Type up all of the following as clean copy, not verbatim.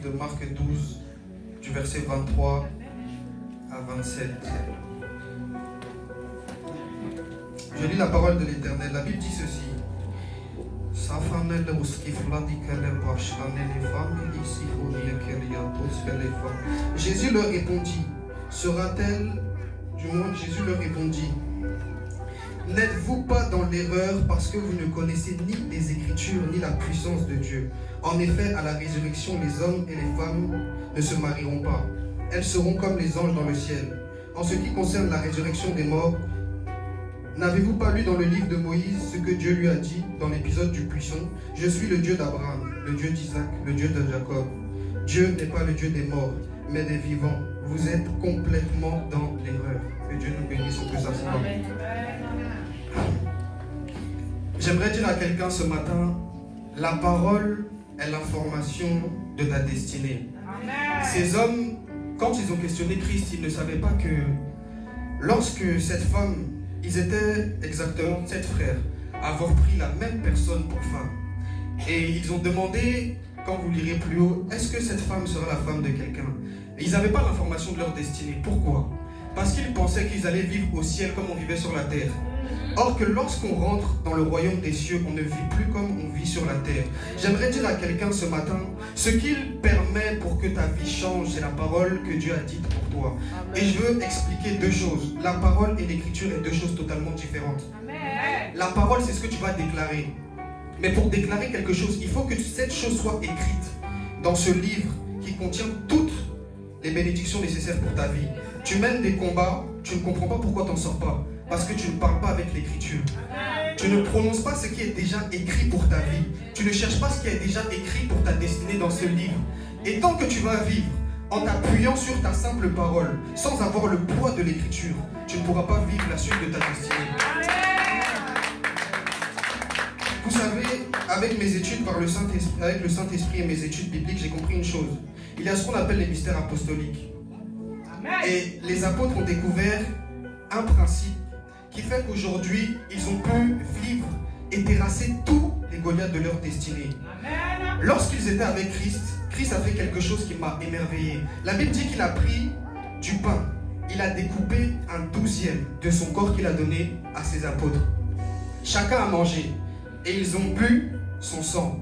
de Marc 12, du verset 23 à 27. Je lis la parole de l'Éternel. La Bible dit ceci. Jésus leur répondit, Jésus leur répondit, n'êtes-vous pas dans l'erreur parce que vous ne connaissez ni les Écritures ni la puissance de Dieu? En effet, à la résurrection, les hommes et les femmes ne se marieront pas. Elles seront comme les anges dans le ciel. En ce qui concerne la résurrection des morts, n'avez-vous pas lu dans le livre de Moïse ce que Dieu lui a dit dans l'épisode du buisson? Je suis le Dieu d'Abraham, le Dieu d'Isaac, le Dieu de Jacob. Dieu n'est pas le Dieu des morts, mais des vivants. Vous êtes complètement dans l'erreur. Que Dieu nous bénisse au plus absolument. J'aimerais dire à quelqu'un ce matin, la parole est l'information de ta destinée. Amen. Ces hommes, quand ils ont questionné Christ, ils ne savaient pas que lorsque cette femme, ils étaient exactement 7 frères à avoir pris la même personne pour femme. Et ils ont demandé, quand vous lirez plus haut, est-ce que cette femme sera la femme de quelqu'un? Et ils n'avaient pas l'information de leur destinée. Pourquoi? Parce qu'ils pensaient qu'ils allaient vivre au ciel comme on vivait sur la terre. Or que lorsqu'on rentre dans le royaume des cieux, on ne vit plus comme on vit sur la terre. J'aimerais dire à quelqu'un ce matin, ce qu'il permet pour que ta vie change, c'est la parole que Dieu a dite pour toi. Amen. Et je veux expliquer 2 choses. La parole et l'écriture sont 2 choses totalement différentes. Amen. La parole, c'est ce que tu vas déclarer. Mais pour déclarer quelque chose, il faut que cette chose soit écrite dans ce livre qui contient toutes les bénédictions nécessaires pour ta vie. Tu mènes des combats, tu ne comprends pas pourquoi tu n'en sors pas. Parce que tu ne parles pas avec l'écriture. Tu ne prononces pas ce qui est déjà écrit pour ta vie. Tu ne cherches pas ce qui est déjà écrit pour ta destinée dans ce livre. Et tant que tu vas vivre en t'appuyant sur ta simple parole, sans avoir le poids de l'écriture, tu ne pourras pas vivre la suite de ta destinée. Vous savez, avec mes études par le Saint-Esprit, avec le Saint-Esprit et mes études bibliques, j'ai compris une chose. Il y a ce qu'on appelle les mystères apostoliques. Et les apôtres ont découvert un principe qui fait qu'aujourd'hui, ils ont pu vivre et terrasser tous les Goliaths de leur destinée. Amen. Lorsqu'ils étaient avec Christ, Christ a fait quelque chose qui m'a émerveillé. La Bible dit qu'il a pris du pain. Il a découpé un 12e de son corps qu'il a donné à ses apôtres. Chacun a mangé et ils ont bu son sang.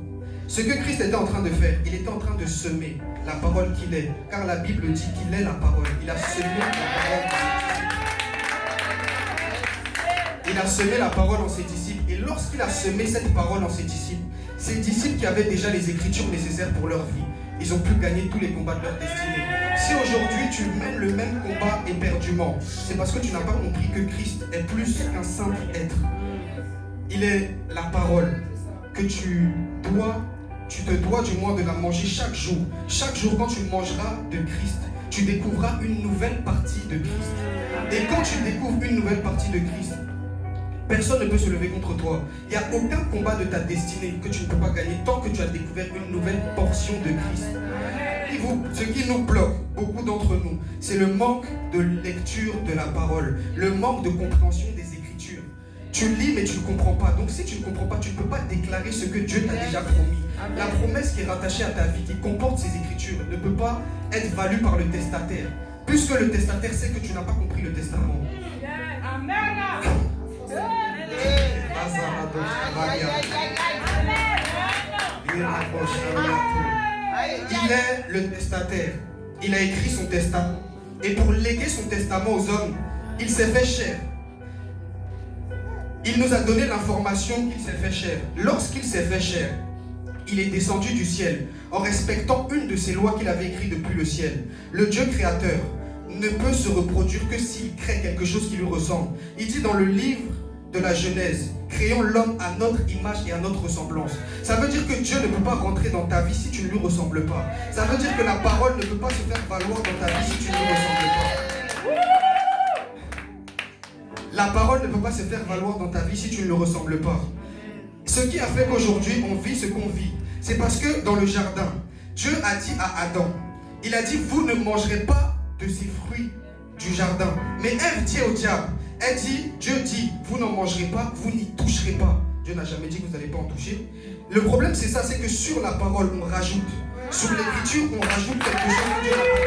Ce que Christ était en train de faire, il était en train de semer la parole qu'il est. Car la Bible dit qu'il est la parole. Il a semé la parole. Il a semé la parole en ses disciples. Et lorsqu'il a semé cette parole en ses disciples qui avaient déjà les écritures nécessaires pour leur vie, ils ont pu gagner tous les combats de leur destinée. Si aujourd'hui tu mènes le même combat éperdument, c'est parce que tu n'as pas compris que Christ est plus qu'un simple être. Il est la parole que tu te dois du moins de la manger chaque jour. Chaque jour quand tu mangeras de Christ, tu découvriras une nouvelle partie de Christ. Et quand tu découvres une nouvelle partie de Christ, personne ne peut se lever contre toi. Il n'y a aucun combat de ta destinée que tu ne peux pas gagner tant que tu as découvert une nouvelle portion de Christ. Ce qui nous bloque, beaucoup d'entre nous, c'est le manque de lecture de la parole, le manque de compréhension des Écritures. Tu lis mais tu ne comprends pas. Donc si tu ne comprends pas, tu ne peux pas déclarer ce que Dieu t'a déjà promis. La promesse qui est rattachée à ta vie, qui comporte ces Écritures, ne peut pas être value par le testataire. Puisque le testataire sait que tu n'as pas compris le testament. Amen. Il est le testataire. Il a écrit son testament. Et pour léguer son testament aux hommes, il s'est fait chair. Il nous a donné l'information qu'il s'est fait chair. Lorsqu'il s'est fait chair, il est descendu du ciel en respectant une de ces lois qu'il avait écrites depuis le ciel. Le Dieu créateur ne peut se reproduire que s'il crée quelque chose qui lui ressemble. Il dit dans le livre de la Genèse, créons l'homme à notre image et à notre ressemblance. Ça veut dire que Dieu ne peut pas rentrer dans ta vie si tu ne lui ressembles pas. Ça veut dire que la parole ne peut pas se faire valoir dans ta vie si tu ne lui ressembles pas. La parole ne peut pas se faire valoir dans ta vie si tu ne lui ressembles pas. Ce qui a fait qu'aujourd'hui on vit ce qu'on vit, c'est parce que dans le jardin, Dieu a dit à Adam, il a dit vous ne mangerez pas de ces fruits du jardin. Mais Ève dit au diable, elle dit, Dieu dit, vous n'en mangerez pas, vous n'y toucherez pas. Dieu n'a jamais dit que vous n'allez pas en toucher. Le problème c'est ça, c'est que sur la parole on rajoute. Sur l'écriture, on rajoute quelque chose que Dieu n'a pas dit.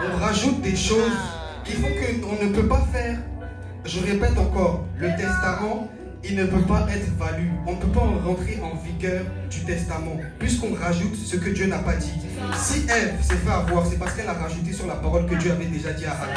On rajoute des choses qui font qu'on ne peut pas faire. Je répète encore, le testament, il ne peut pas être valu. On ne peut pas rentrer en vigueur du testament, puisqu'on rajoute ce que Dieu n'a pas dit. Si Ève s'est fait avoir, c'est parce qu'elle a rajouté sur la parole que Dieu avait déjà dit à Adam.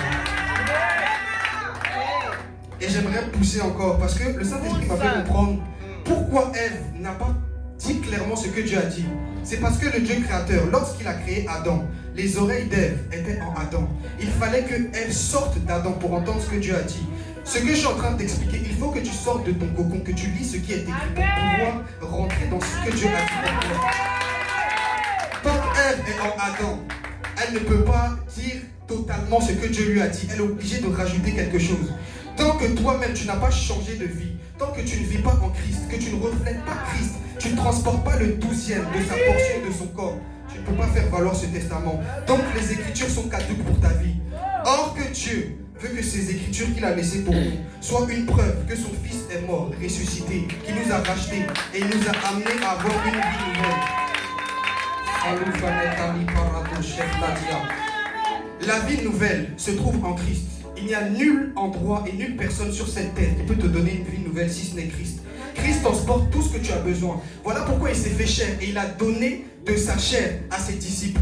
Et j'aimerais pousser encore, parce que le Saint-Esprit m'a fait comprendre pourquoi Ève n'a pas dit clairement ce que Dieu a dit. C'est parce que le Dieu créateur, lorsqu'il a créé Adam, les oreilles d'Ève étaient en Adam. Il fallait que Ève sorte d'Adam pour entendre ce que Dieu a dit. Ce que je suis en train d'expliquer, il faut que tu sortes de ton cocon, que tu lis ce qui est écrit pour pouvoir rentrer dans ce que Dieu a dit pour toi. Tant qu'Ève est en Adam, elle ne peut pas dire totalement ce que Dieu lui a dit. Elle est obligée de rajouter quelque chose. Tant que toi-même tu n'as pas changé de vie, tant que tu ne vis pas en Christ, que tu ne reflètes pas Christ, tu ne transportes pas le 12e de sa portion de son corps, tu ne peux pas faire valoir ce testament. Donc les Écritures sont caduques pour ta vie. Or que Dieu veut que ces Écritures qu'il a laissées pour nous soient une preuve que son Fils est mort, ressuscité, qu'il nous a rachetés et il nous a amenés à avoir une vie nouvelle. La vie nouvelle se trouve en Christ. Il n'y a nul endroit et nulle personne sur cette terre qui peut te donner une vie nouvelle si ce n'est Christ. Christ transporte tout ce que tu as besoin. Voilà pourquoi il s'est fait chair et il a donné de sa chair à ses disciples.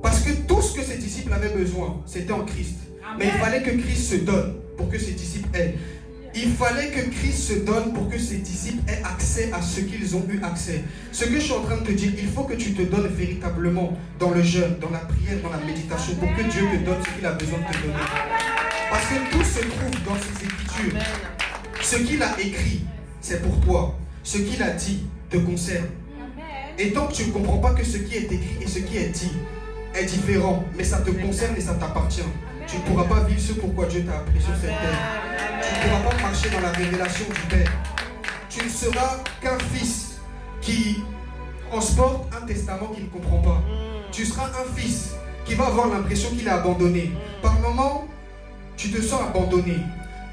Parce que tout ce que ses disciples avaient besoin, c'était en Christ. Mais il fallait que Christ se donne pour que ses disciples aient. Il fallait que Christ se donne pour que ses disciples aient accès à ce qu'ils ont eu accès. Ce que je suis en train de te dire, il faut que tu te donnes véritablement dans le jeûne, dans la prière, dans la méditation, pour que Dieu te donne ce qu'il a besoin de te donner. Parce que tout se trouve dans ses Écritures. Ce qu'il a écrit, c'est pour toi. Ce qu'il a dit te concerne. Et tant que tu ne comprends pas que ce qui est écrit et ce qui est dit est différent, mais ça te concerne et ça t'appartient, tu ne pourras pas vivre ce pourquoi Dieu t'a appelé sur cette terre. Tu ne pourras pas marcher dans la révélation du Père. Tu ne seras qu'un fils qui transporte un testament qu'il ne comprend pas. Tu seras un fils qui va avoir l'impression qu'il est abandonné. Par moments, tu te sens abandonné.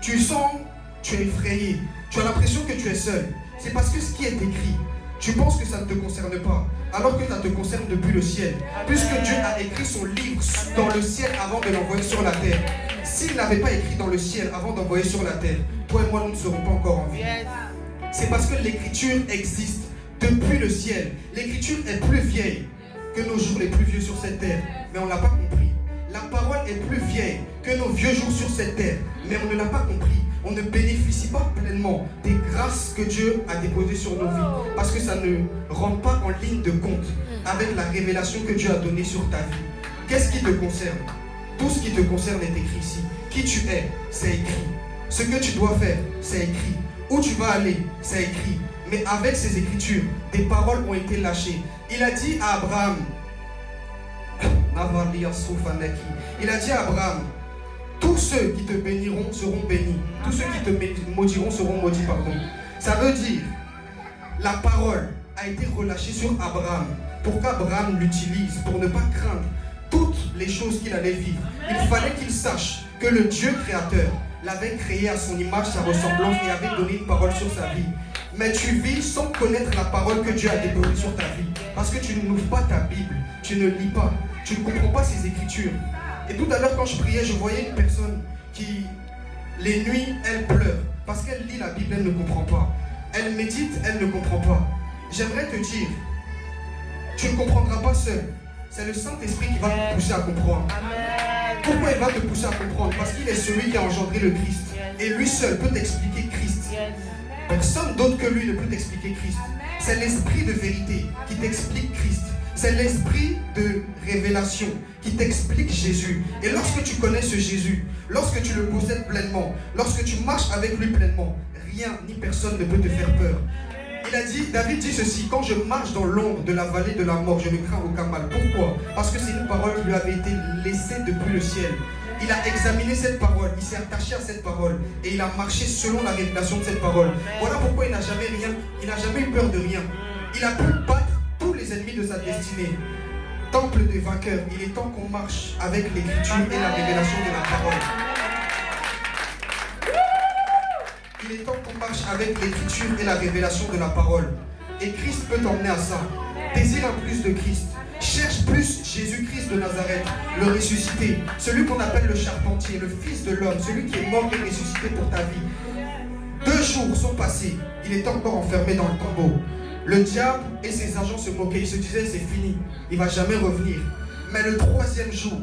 Tu es effrayé. Tu as l'impression que tu es seul. C'est parce que ce qui est écrit, tu penses que ça ne te concerne pas, alors que ça te concerne depuis le ciel. Puisque Dieu a écrit son livre dans le ciel avant de l'envoyer sur la terre. S'il n'avait pas écrit dans le ciel avant d'envoyer sur la terre, toi et moi nous ne serons pas encore en vie. C'est parce que l'écriture existe depuis le ciel. L'écriture est plus vieille que nos jours les plus vieux sur cette terre, mais on ne l'a pas compris. La parole est plus vieille que nos vieux jours sur cette terre, mais on ne l'a pas compris. On ne bénéficie pas pleinement des grâces que Dieu a déposées sur nos vies, parce que ça ne rentre pas en ligne de compte avec la révélation que Dieu a donnée sur ta vie. Qu'est-ce qui te concerne? Tout ce qui te concerne est écrit ici. Qui tu es, c'est écrit. Ce que tu dois faire, c'est écrit. Où tu vas aller, c'est écrit. Mais avec ces écritures, des paroles ont été lâchées. Il a dit à Abraham, il a dit à Abraham, tous ceux qui te béniront seront bénis. Tous ceux qui te maudiront seront maudits. Ça veut dire, la parole a été relâchée sur Abraham pour qu'Abraham l'utilise, pour ne pas craindre toutes les choses qu'il allait vivre. Il fallait qu'il sache que le Dieu créateur l'avait créé à son image, sa ressemblance et avait donné une parole sur sa vie. Mais tu vis sans connaître la parole que Dieu a déposée sur ta vie. Parce que tu n'ouvres pas ta Bible, tu ne lis pas, tu ne comprends pas ses écritures. Et tout à l'heure quand je priais, je voyais une personne qui, les nuits, elle pleure. Parce qu'elle lit la Bible, elle ne comprend pas. Elle médite, elle ne comprend pas. J'aimerais te dire, tu ne comprendras pas seul. C'est le Saint-Esprit qui va te pousser à comprendre. Pourquoi il va te pousser à comprendre? Parce qu'il est celui qui a engendré le Christ. Et lui seul peut t'expliquer Christ. Personne d'autre que lui ne peut t'expliquer Christ. C'est l'esprit de vérité qui t'explique Christ. C'est l'esprit de révélation qui t'explique Jésus. Et lorsque tu connais ce Jésus, lorsque tu le possèdes pleinement, lorsque tu marches avec lui pleinement, rien ni personne ne peut te faire peur. Il a dit, David dit ceci: quand je marche dans l'ombre de la vallée de la mort, je ne crains aucun mal. Pourquoi? Parce que c'est une parole qui lui avait été laissée depuis le ciel. il a examiné cette parole, il s'est attaché à cette parole et il a marché selon la révélation de cette parole. Voilà pourquoi il n'a jamais eu peur de rien. Il a pu battre tous les ennemis de sa destinée. Temple des vainqueurs, il est temps qu'on marche avec l'écriture et la révélation de la parole. Il est temps qu'on marche avec l'écriture et la révélation de la parole. Et Christ peut t'emmener à ça. Désire un plus de Christ. Cherche plus Jésus-Christ de Nazareth, le ressuscité, celui qu'on appelle le charpentier, le fils de l'homme, celui qui est mort et ressuscité pour ta vie. 2 jours sont passés, il est encore enfermé dans le tombeau. Le diable et ses agents se moquaient, ils se disaient c'est fini, il ne va jamais revenir. Mais le 3e jour,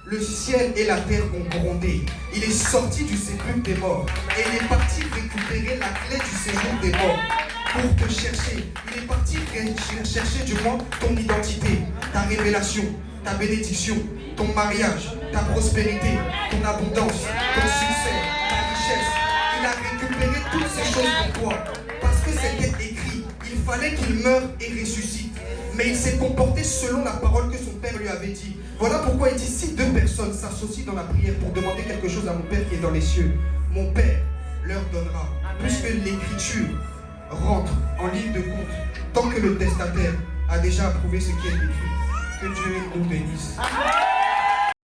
le ciel et la terre ont grondé. Il est sorti du sépulcre des morts et il est parti récupérer la clé du séjour des morts. Pour te chercher, il est parti chercher du moins ton identité, ta révélation, ta bénédiction, ton mariage, ta prospérité, ton abondance, ton succès, ta richesse. Il a récupéré toutes ces choses pour toi parce que c'était écrit, il fallait qu'il meure et ressuscite. Mais il s'est comporté selon la parole que son père lui avait dit. Voilà pourquoi il dit, si 2 personnes s'associent dans la prière pour demander quelque chose à mon père qui est dans les cieux, mon père leur donnera. Puisque l'écriture rentre en ligne de compte tant que le testataire a déjà approuvé ce qui est écrit. Que Dieu nous bénisse. Amen.